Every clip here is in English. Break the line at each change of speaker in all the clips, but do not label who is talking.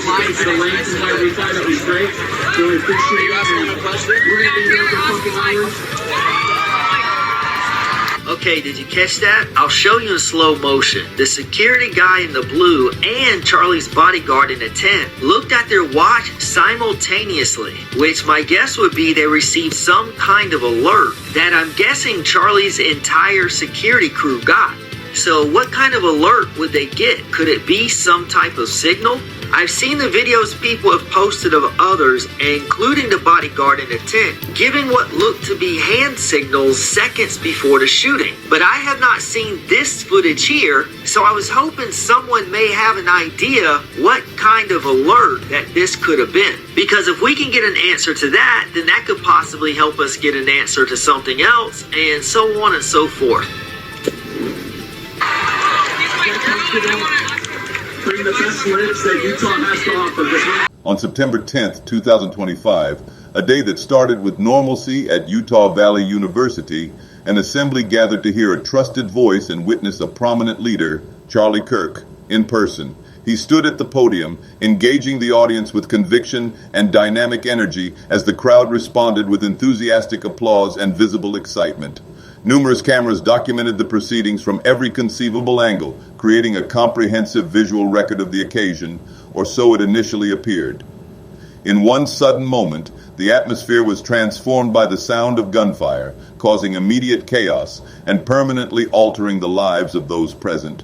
It's the length is why we thought it was great. Really appreciate it. We're going to be here for fucking hours.
Okay, did you catch that? I'll show you in slow motion. The security guy in the blue and Charlie's bodyguard in the tent looked at their watch simultaneously, which my guess would be they received some kind of alert that I'm guessing Charlie's entire security crew got. So what kind of alert would they get? Could it be some type of signal? I've seen the videos people have posted of others, including the bodyguard in the tent, giving what looked to be hand signals seconds before the shooting. But I have not seen this footage here, so I was hoping someone may have an idea what kind of alert that this could have been. Because if we can get an answer to that, then that could possibly help us get an answer to something else, and so on and so forth.
Bring the best lives that Utah has to offer.
On September 10th, 2025, a day that started with normalcy at Utah Valley University, an assembly gathered to hear a trusted voice and witness a prominent leader, Charlie Kirk, in person. He stood at the podium, engaging the audience with conviction and dynamic energy as the crowd responded with enthusiastic applause and visible excitement. Numerous cameras documented the proceedings from every conceivable angle, creating a comprehensive visual record of the occasion, or so it initially appeared. In one sudden moment, the atmosphere was transformed by the sound of gunfire, causing immediate chaos and permanently altering the lives of those present.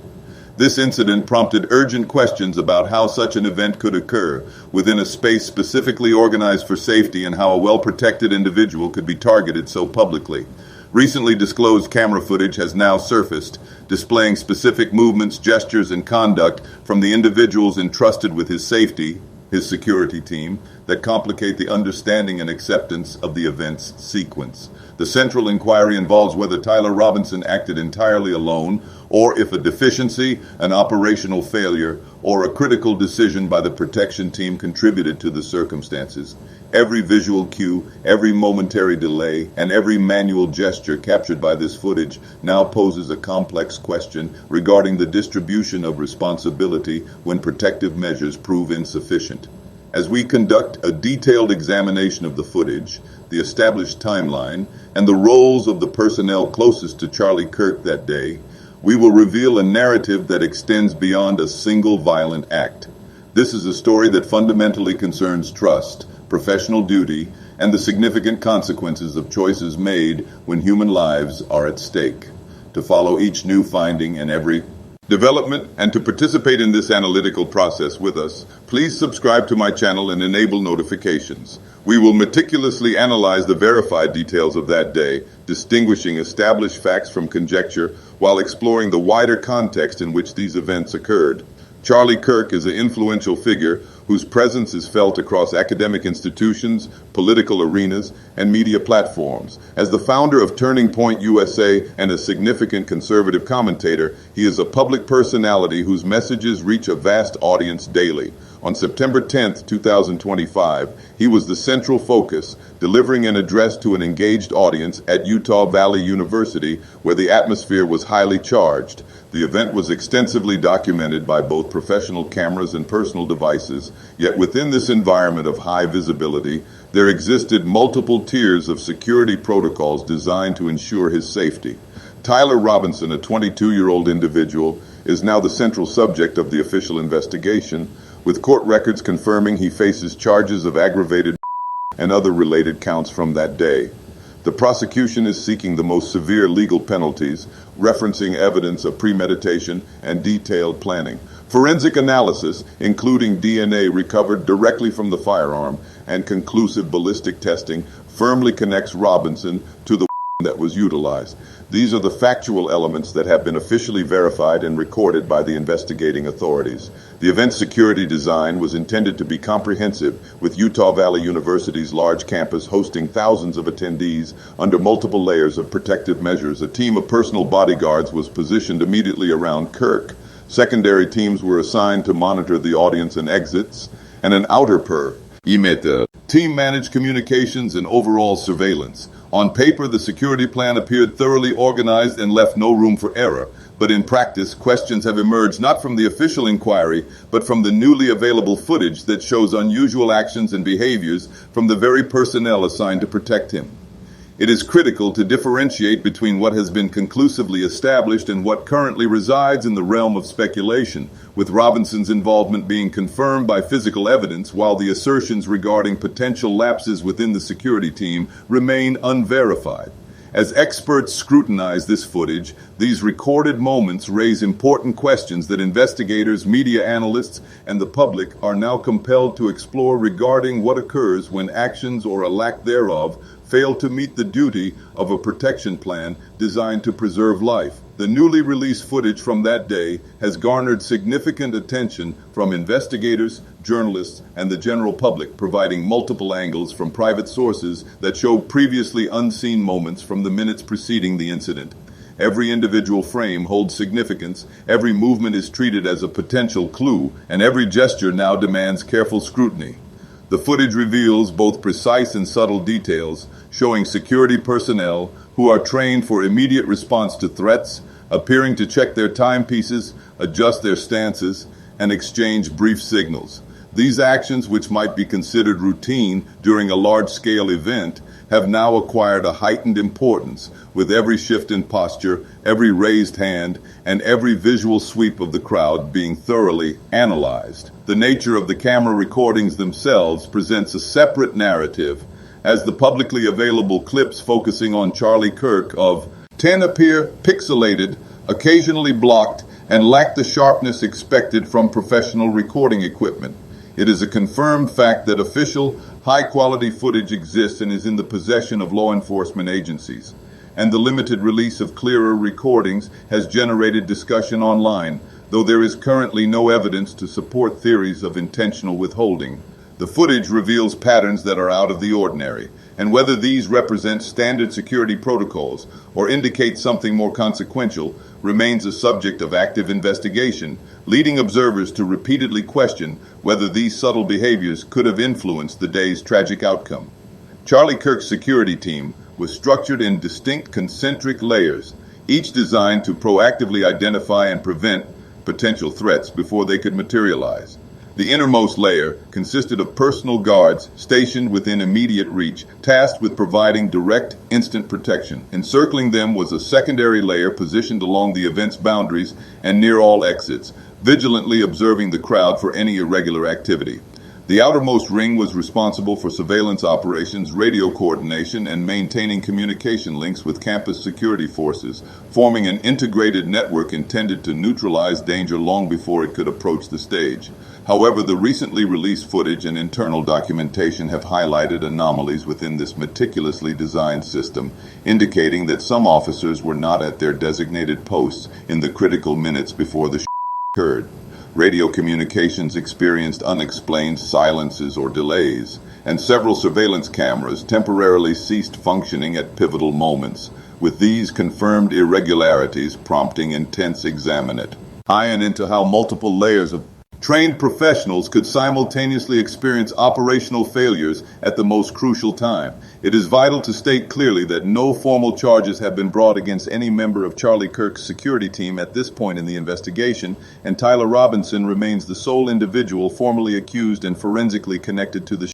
This incident prompted urgent questions about how such an event could occur within a space specifically organized for safety and how a well-protected individual could be targeted so publicly. Recently disclosed camera footage has now surfaced, displaying specific movements, gestures, and conduct from the individuals entrusted with his safety, his security team, that complicate the understanding and acceptance of the event's sequence. The central inquiry involves whether Tyler Robinson acted entirely alone, or if a deficiency, an operational failure, or a critical decision by the protection team contributed to the circumstances. Every visual cue, every momentary delay, and every manual gesture captured by this footage now poses a complex question regarding the distribution of responsibility when protective measures prove insufficient. As we conduct a detailed examination of the footage, the established timeline, and the roles of the personnel closest to Charlie Kirk that day, we will reveal a narrative that extends beyond a single violent act. This is a story that fundamentally concerns trust, professional duty, and the significant consequences of choices made when human lives are at stake. To follow each new finding and every development, and to participate in this analytical process with us, please subscribe to my channel and enable notifications. We will meticulously analyze the verified details of that day, distinguishing established facts from conjecture while exploring the wider context in which these events occurred. Charlie Kirk is an influential figure whose presence is felt across academic institutions, political arenas, and media platforms. As the founder of Turning Point USA and a significant conservative commentator, he is a public personality whose messages reach a vast audience daily. On September 10th, 2025, he was the central focus, delivering an address to an engaged audience at Utah Valley University, where the atmosphere was highly charged. The event was extensively documented by both professional cameras and personal devices, yet within this environment of high visibility, there existed multiple tiers of security protocols designed to ensure his safety. Tyler Robinson, a 22-year-old individual, is now the central subject of the official investigation, with court records confirming he faces charges of aggravated and other related counts from that day. The prosecution is seeking the most severe legal penalties, referencing evidence of premeditation and detailed planning. Forensic analysis, including DNA recovered directly from the firearm, and conclusive ballistic testing, firmly connects Robinson to the that was utilized. These are the factual elements that have been officially verified and recorded by the investigating authorities. The event security design was intended to be comprehensive, with Utah Valley University's large campus hosting thousands of attendees under multiple layers of protective measures. A team of personal bodyguards was positioned immediately around Kirk. Secondary teams were assigned to monitor the audience and exits, and an outer team managed communications and overall surveillance. On paper, the security plan appeared thoroughly organized and left no room for error, but in practice, questions have emerged not from the official inquiry, but from the newly available footage that shows unusual actions and behaviors from the very personnel assigned to protect him. It is critical to differentiate between what has been conclusively established and what currently resides in the realm of speculation, with Robinson's involvement being confirmed by physical evidence while the assertions regarding potential lapses within the security team remain unverified. As experts scrutinize this footage, these recorded moments raise important questions that investigators, media analysts, and the public are now compelled to explore regarding what occurs when actions or a lack thereof fail to meet the duty of a protection plan designed to preserve life. The newly released footage from that day has garnered significant attention from investigators, journalists, and the general public, providing multiple angles from private sources that show previously unseen moments from the minutes preceding the incident. Every individual frame holds significance, every movement is treated as a potential clue, and every gesture now demands careful scrutiny. The footage reveals both precise and subtle details, showing security personnel who are trained for immediate response to threats, appearing to check their timepieces, adjust their stances, and exchange brief signals. These actions, which might be considered routine during a large-scale event, have now acquired a heightened importance, with every shift in posture, every raised hand, and every visual sweep of the crowd being thoroughly analyzed. The nature of the camera recordings themselves presents a separate narrative, as the publicly available clips focusing on Charlie Kirk of 10 appear pixelated, occasionally blocked, and lack the sharpness expected from professional recording equipment. It is a confirmed fact that official, high-quality footage exists and is in the possession of law enforcement agencies, and the limited release of clearer recordings has generated discussion online, though there is currently no evidence to support theories of intentional withholding. The footage reveals patterns that are out of the ordinary, and whether these represent standard security protocols or indicate something more consequential remains a subject of active investigation, leading observers to repeatedly question whether these subtle behaviors could have influenced the day's tragic outcome. Charlie Kirk's security team was structured in distinct concentric layers, each designed to proactively identify and prevent potential threats before they could materialize. The innermost layer consisted of personal guards stationed within immediate reach, tasked with providing direct, instant protection. Encircling them was a secondary layer positioned along the event's boundaries and near all exits, vigilantly observing the crowd for any irregular activity. The outermost ring was responsible for surveillance operations, radio coordination, and maintaining communication links with campus security forces, forming an integrated network intended to neutralize danger long before it could approach the stage. However, the recently released footage and internal documentation have highlighted anomalies within this meticulously designed system, indicating that some officers were not at their designated posts in the critical minutes before the occurred. Radio communications experienced unexplained silences or delays, and several surveillance cameras temporarily ceased functioning at pivotal moments, with these confirmed irregularities prompting intense examination into how multiple layers of trained professionals could simultaneously experience operational failures at the most crucial time. It is vital to state clearly that no formal charges have been brought against any member of Charlie Kirk's security team at this point in the investigation, and Tyler Robinson remains the sole individual formally accused and forensically connected to the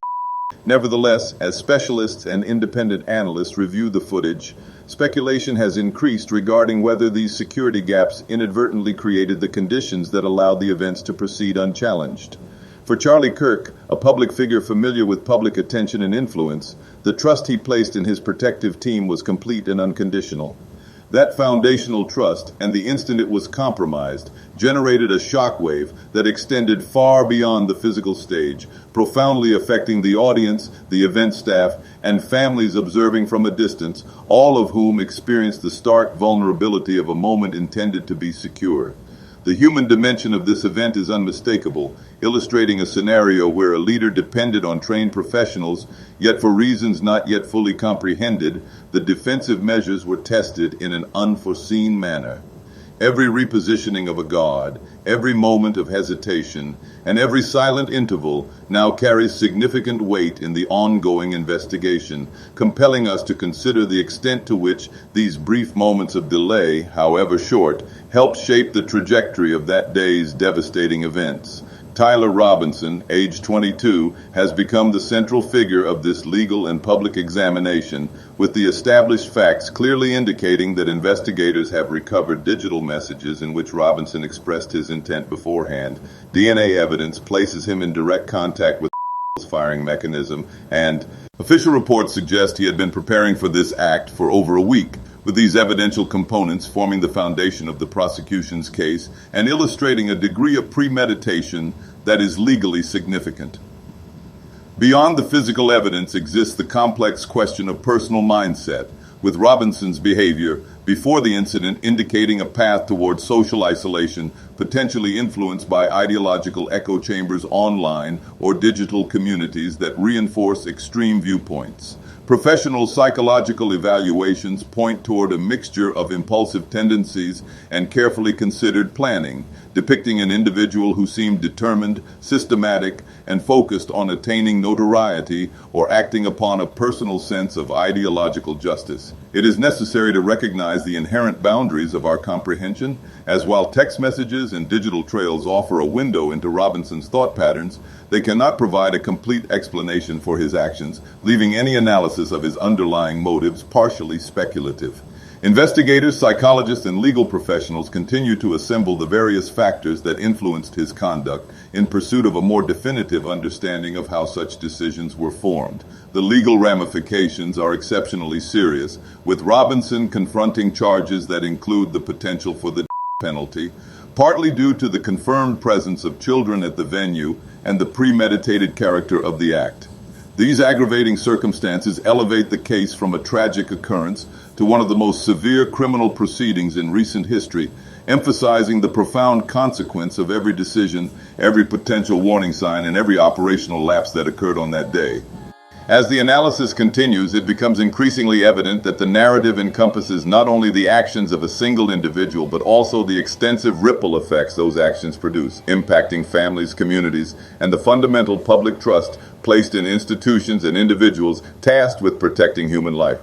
Nevertheless, as specialists and independent analysts review the footage, speculation has increased regarding whether these security gaps inadvertently created the conditions that allowed the events to proceed unchallenged. For Charlie Kirk, a public figure familiar with public attention and influence, the trust he placed in his protective team was complete and unconditional. That foundational trust, and the instant it was compromised, generated a shockwave that extended far beyond the physical stage, profoundly affecting the audience, the event staff, and families observing from a distance, all of whom experienced the stark vulnerability of a moment intended to be secure. The human dimension of this event is unmistakable, illustrating a scenario where a leader depended on trained professionals, yet for reasons not yet fully comprehended, the defensive measures were tested in an unforeseen manner. Every repositioning of a guard, every moment of hesitation, and every silent interval now carries significant weight in the ongoing investigation, compelling us to consider the extent to which these brief moments of delay, however short, help shape the trajectory of that day's devastating events. Tyler Robinson, age 22, has become the central figure of this legal and public examination, with the established facts clearly indicating that investigators have recovered digital messages in which Robinson expressed his intent beforehand. DNA evidence places him in direct contact with the firing mechanism, and official reports suggest he had been preparing for this act for over a week, with these evidential components forming the foundation of the prosecution's case and illustrating a degree of premeditation that is legally significant. Beyond the physical evidence exists the complex question of personal mindset, with Robinson's behavior before the incident indicating a path toward social isolation, potentially influenced by ideological echo chambers online or digital communities that reinforce extreme viewpoints. Professional psychological evaluations point toward a mixture of impulsive tendencies and carefully considered planning, depicting an individual who seemed determined, systematic, and focused on attaining notoriety or acting upon a personal sense of ideological justice. It is necessary to recognize the inherent boundaries of our comprehension, as while text messages and digital trails offer a window into Robinson's thought patterns, they cannot provide a complete explanation for his actions, leaving any analysis of his underlying motives partially speculative. Investigators, psychologists, and legal professionals continue to assemble the various factors that influenced his conduct in pursuit of a more definitive understanding of how such decisions were formed. The legal ramifications are exceptionally serious, with Robinson confronting charges that include the potential for the penalty, partly due to the confirmed presence of children at the venue and the premeditated character of the act. These aggravating circumstances elevate the case from a tragic occurrence to one of the most severe criminal proceedings in recent history, emphasizing the profound consequence of every decision, every potential warning sign, and every operational lapse that occurred on that day. As the analysis continues, it becomes increasingly evident that the narrative encompasses not only the actions of a single individual, but also the extensive ripple effects those actions produce, impacting families, communities, and the fundamental public trust placed in institutions and individuals tasked with protecting human life.